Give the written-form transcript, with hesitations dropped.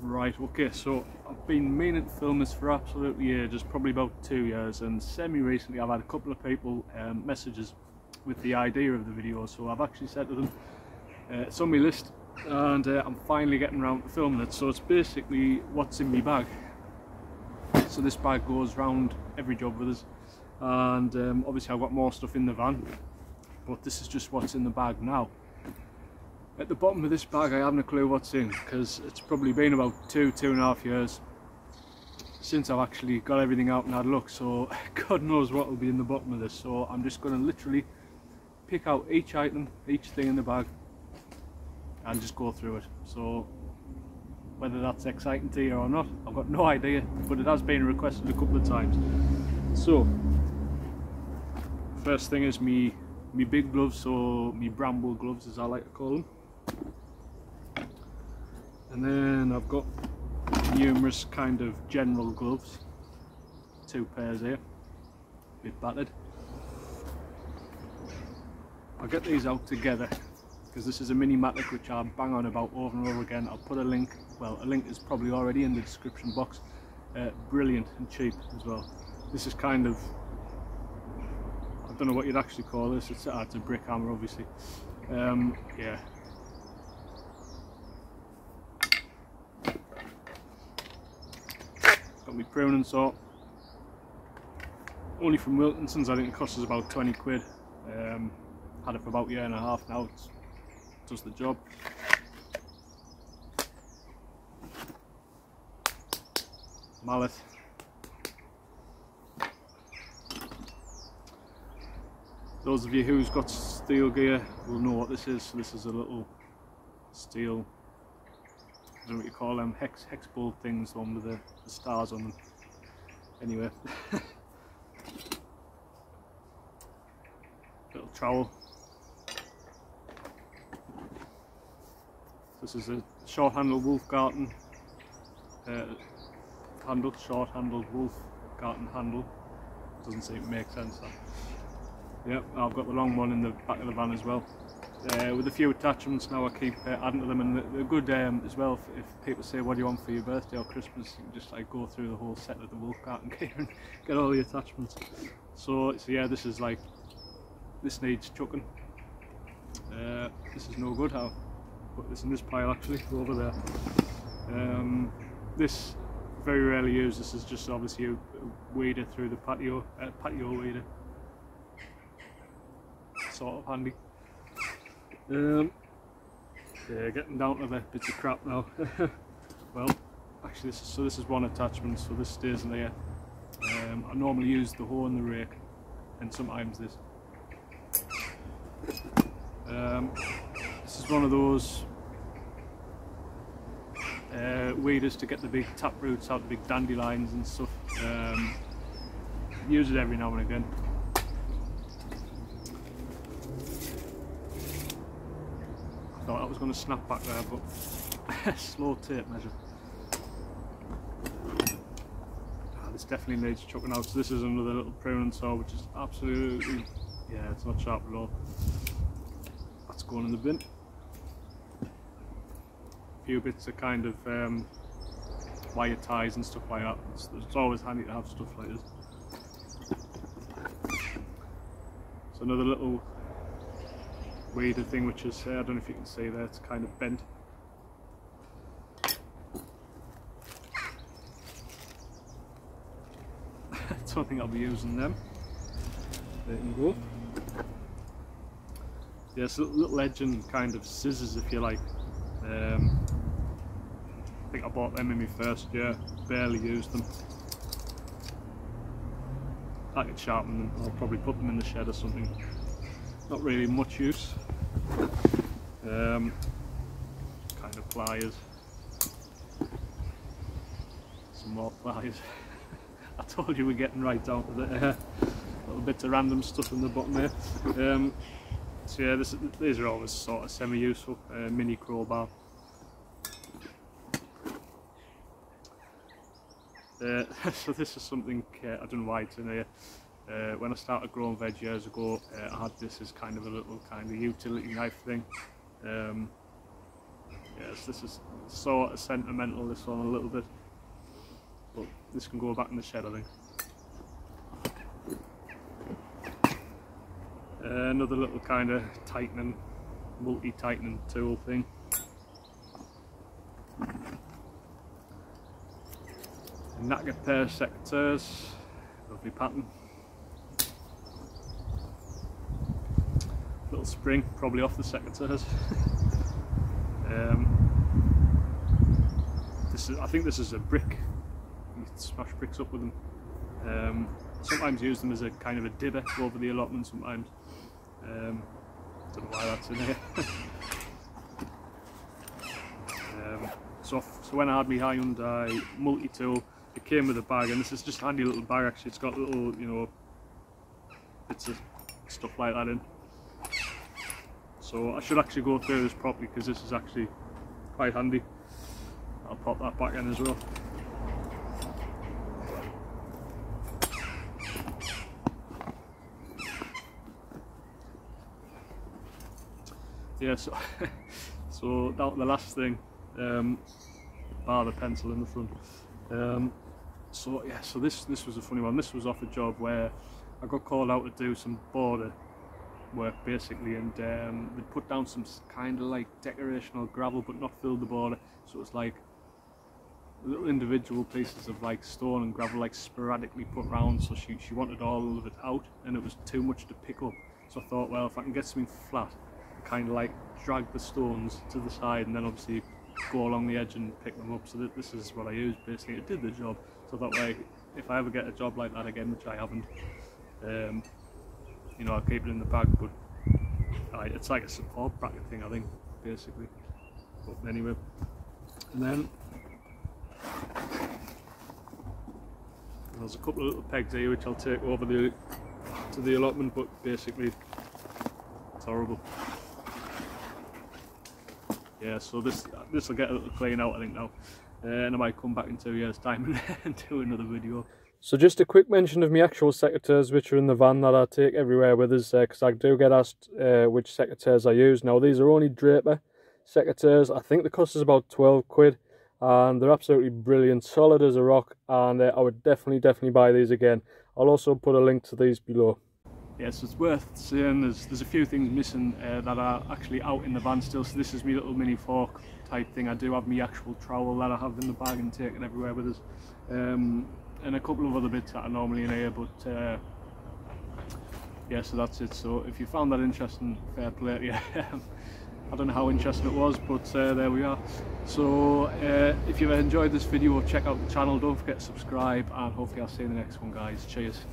Right, okay, so I've been meaning to film this for absolutely ages, probably about 2 years, and semi-recently I've had a couple of people messages with the idea of the video, so I've actually said to them, it's on my list, and I'm finally getting around to filming it. So it's basically what's in my bag. So this bag goes round every job with us, and obviously I've got more stuff in the van, but this is just what's in the bag now. At the bottom of this bag I haven't a clue what's in, because it's probably been about 2.5 years since I've actually got everything out and had a look, so God knows what will be in the bottom of this. So I'm just going to literally pick out each item, each thing in the bag, and just go through it. So whether that's exciting to you or not, I've got no idea, but it has been requested a couple of times. So first thing is me big gloves, or me bramble gloves as I like to call them. And then I've got numerous kind of general gloves, 2 pairs here, a bit battered. I'll get these out together because this is a mini mattock which I bang on about over and over again. I'll put a link, well, a link is probably already in the description box. Brilliant and cheap as well. This is kind of, I don't know what you'd actually call this, it's a brick hammer obviously. Yeah. Got my pruning saw, only from Wilkinson's. I think it cost us about 20 quid. Had it for about 1.5 years now, it does the job. Mallet. Those of you who's got steel gear will know what this is. So this is a little steel, I don't know what you call them, hex bolt things, the one with the stars on them. Anyway, little trowel. This is a short handled wolf garten handle, short handled wolf garten handle. Doesn't seem to make sense, that. Yep, I've got the long one in the back of the van as well, with a few attachments. Now I keep adding to them, and they're good as well if people say what do you want for your birthday or Christmas, you can just like go through the whole set of the wolf garten gear and get all the attachments. So yeah, this is like, this needs chucking. This is no good. I'll put this in this pile actually, over there. This very rarely used. This is just obviously a weeder through the patio weeder. Sort of handy. Yeah, getting down to the bits of crap now. Well, actually this is one attachment, so this stays in there. I normally use the hoe and the rake, and sometimes this. This is one of those weeders to get the big tap roots out, the big dandelions and stuff. Use it every now and again. I thought I was going to snap back there, but slow tape measure. This definitely needs chucking out. So this is another little pruning saw, which is absolutely, yeah, it's not sharp at all. That's going in the bin. A few bits of kind of wire ties and stuff like that. It's always handy to have stuff like this. So another little weeder thing, which is, I don't know if you can see there, it's kind of bent. I don't think I'll be using them. There you go. Yes, little edge and kind of scissors if you like. I think I bought them in my first year, barely used them. I could sharpen them, I'll probably put them in the shed or something. Not really much use. Kind of pliers. Some more pliers. I told you we're getting right down to the little bits of random stuff in the bottom there. So yeah, these are always sort of semi-useful. Mini crowbar. So this is something, I don't know why it's in here. When I started growing veg years ago, I had this as kind of a little kind of utility knife thing. yes, this is sort of sentimental, this one a little bit, but this can go back in the shed, I think. Another little kind of tightening, multi-tightening tool thing. Naga pair of secateurs, lovely pattern. Little spring, probably off the secateurs. I think this is a brick. You can smash bricks up with them. Sometimes use them as a kind of a dibber over the allotment sometimes. Don't know why that's in here. So when I had my Hyundai multi-tool, it came with a bag, and this is just a handy little bag actually. It's got little, you know, bits of stuff like that in. So I should actually go through this properly because this is actually quite handy. I'll pop that back in as well. Yeah, so that the last thing, bar the pencil in the front. So yeah, so this was a funny one. This was off a job where I got called out to do some border work basically, and they put down some kind of like decorational gravel but not filled the border, so it's like little individual pieces of like stone and gravel like sporadically put round, so she wanted all of it out and it was too much to pick up. So I thought, well, if I can get something flat, kind of like drag the stones to the side and then obviously go along the edge and pick them up. So this is what I used basically. It did the job. So that way, if I ever get a job like that again, which I haven't, you know, I'll keep it in the bag. But it's like a support bracket thing, I think, basically. But anyway, and then there's a couple of little pegs here which I'll take over to the allotment, but basically it's horrible. Yeah, so this will get a little clean out I think now, and I might come back in 2 years time and do another video. So just a quick mention of my actual secateurs which are in the van that I take everywhere with us, because I do get asked which secateurs I use. Now these are only Draper secateurs. I think the cost is about 12 quid and they're absolutely brilliant, solid as a rock, and I would definitely buy these again. I'll also put a link to these below. Yes, it's worth saying there's a few things missing that are actually out in the van still. So this is my little mini fork type thing. I do have my actual trowel that I have in the bag and take it everywhere with us, and a couple of other bits that are normally in here, but yeah, so that's it. So if you found that interesting, fair play to you. I don't know how interesting it was, but there we are. So if you've enjoyed this video, check out the channel, don't forget to subscribe, and hopefully I'll see you in the next one, guys. Cheers.